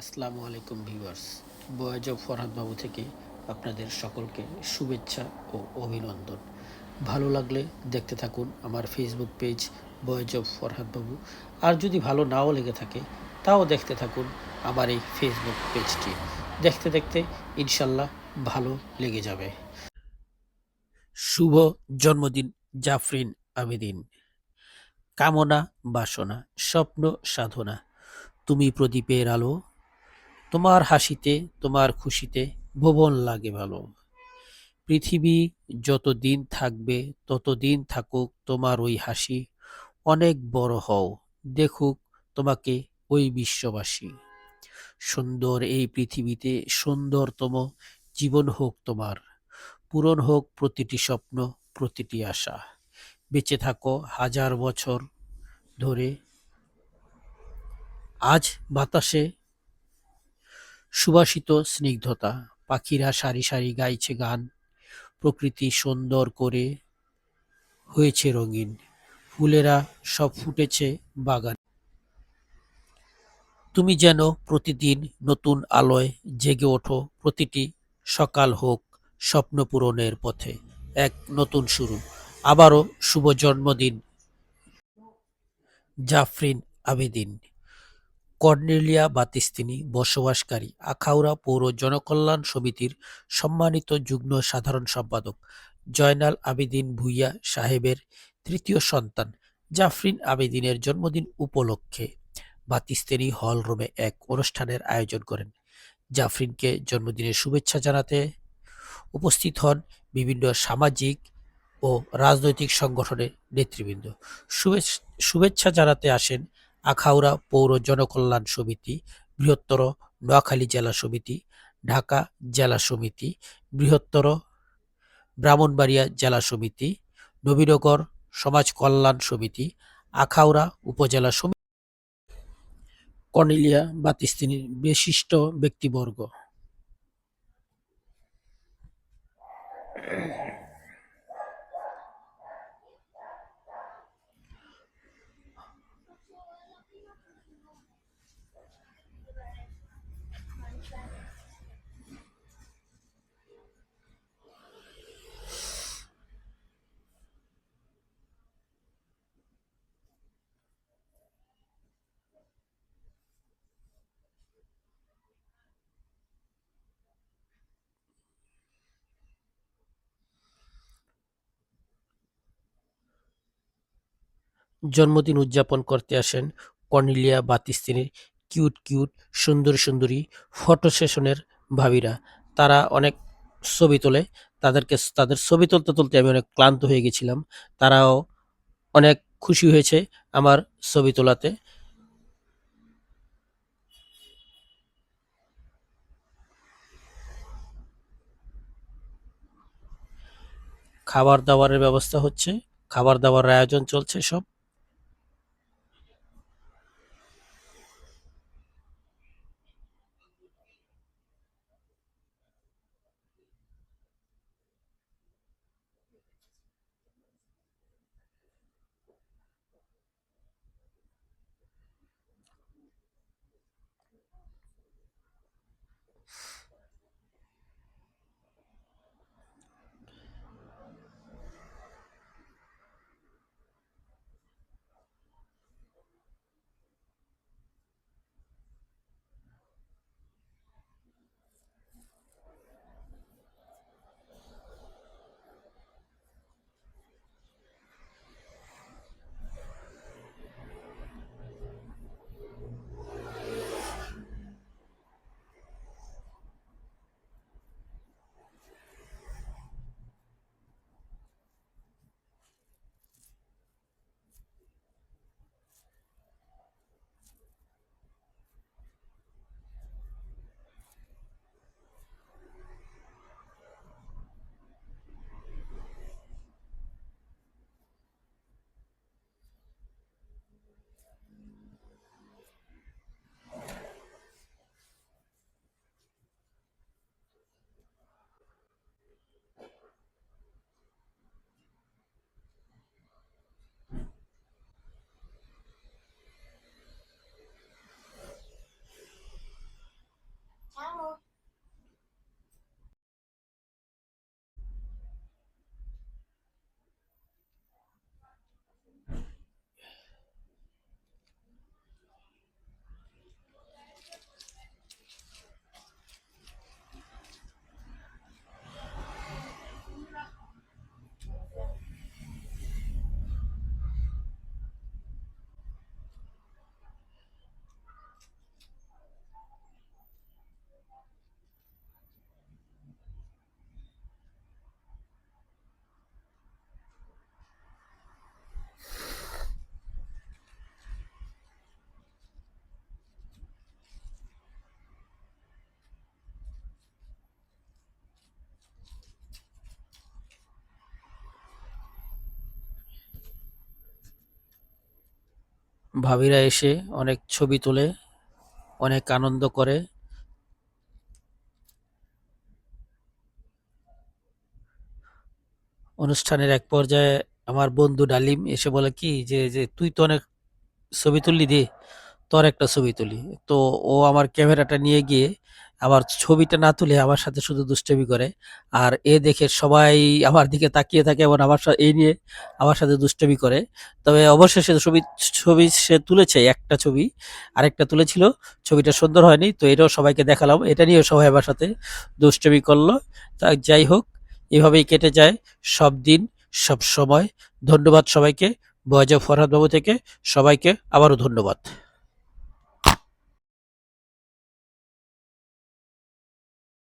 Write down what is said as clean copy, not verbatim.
আসসালামু আলাইকুম viewers. Voice of Farhad বাবু থেকে আপনাদের সকলকে শুভেচ্ছা ও অভিনন্দন। ভালো লাগলে দেখতে থাকুন আমার Facebook page voice of Farhad বাবু। আর যদি ভালো নাও লেগে থাকে তাও দেখতে থাকুন আমার এই ফেসবুক পেজটি। দেখতে দেখতে ইনশাল্লাহ ভালো লেগে যাবে। শুভ জন্মদিন জাফরিন আবেদিন। কামনা বাসনা স্বপ্ন সাধনা, তুমি প্রদীপের আলো, তোমার হাসিতে তোমার খুশিতে ভুবন লাগে ভালো। পৃথিবী যতদিন থাকবে ততদিন থাকুক তোমার ওই হাসি, অনেক বড় হও দেখুক তোমাকে ওই বিশ্ববাসী। সুন্দর এই পৃথিবীতে সুন্দরতম জীবন হোক তোমার, পূরণ হোক প্রতিটি স্বপ্ন প্রতিটি আশা। বেঁচে থাকো হাজার বছর ধরে। আজ বাতাসে সুবাসিত স্নিগ্ধতা, পাখিরা সারি সারি গাইছে গান, প্রকৃতি সুন্দর করে হয়েছে রঙিন, ফুলেরা সব ফুটেছে বাগান। তুমি যেন প্রতিদিন নতুন আলোয় জেগে ওঠো, প্রতিটি সকাল হোক স্বপ্ন পূরণের পথে এক নতুন শুরু। আবারও শুভ জন্মদিন জাফরিন আবেদিন। কর্নেলিয়া বাতিস্তিনি বসবাসকারী আখাউড়া পৌর জনকল্যাণ সমিতির সম্মানিত যুগ্ম সাধারণ সম্পাদক জয়নাল আবেদিন ভূঁইয়া সাহেবের তৃতীয় সন্তান জাফরিন আবেদিনের জন্মদিন উপলক্ষে বাতিস্তিনি হল রুমে এক অনুষ্ঠানের আয়োজন করেন। জাফরিনকে জন্মদিনের শুভেচ্ছা জানাতে উপস্থিত হন বিভিন্ন সামাজিক ও রাজনৈতিক সংগঠনের নেতৃবৃন্দ। শুভেচ্ছা জানাতে আসেন আখাউড়া পৌর জনকল্যাণ সমিতি, বৃহত্তর নোয়াখালী জেলা সমিতি, ঢাকা জেলা সমিতি, বৃহত্তর ব্রাহ্মণবাড়িয়া জেলা সমিতি, নবীনগর সমাজ কল্যাণ সমিতি, আখাউড়া উপজেলা সমিতি, কর্নেলিয়া বাতিস্তিনির বিশিষ্ট ব্যক্তিবর্গ। জন্মদিন উদযাপন করতে আসেন কর্নেলিয়া বাতিস্তিনির কিউট কিউট সুন্দরী সুন্দরী ফটো সেশনের ভাবিরা। তারা অনেক ছবি তোলে। তাদের ছবি তুলতে তুলতে আমি অনেক ক্লান্ত হয়ে গেছিলাম। তারাও অনেক খুশি হয়েছে আমার ছবি তোলাতে। খাবার দাবারের ব্যবস্থা হচ্ছে, খাবার দাবারের আয়োজন চলছে সব। ভাবিরা এসে অনেক ছবি তোলে, অনেক আনন্দ করে। অনুষ্ঠানের এক পর্যায়ে আমার বন্ধু ডালিম এসে বলে কি যে তুই তো অনেক ছবি তুললি, দে তোর একটা ছবি তুলি। তো ও আমার ক্যামেরাটা নিয়ে গিয়ে আমার ছবিটা না তুলে আমার সাথে শুধু দুষ্টামি করে। আর এ দেখে সবাই আমার দিকে তাকিয়ে থাকে এবং এই নিয়ে আমার সাথে দুষ্টামি করে। তবে অবশেষে ছবি সে তুলেছে একটা ছবি, আরেকটা তুলেছিল, ছবিটা সুন্দর হয়নি, তো এটাও সবাইকে দেখালাম, এটা নিয়েও সবাই আমার সাথে দুষ্টামি করলো। তা যাই হোক, এভাবেই কেটে যায় সব দিন, সব সময়। ধন্যবাদ সবাইকে। ভয়েস অফ ফরহাদ বাবু থেকে সবাইকে আবারও ধন্যবাদ।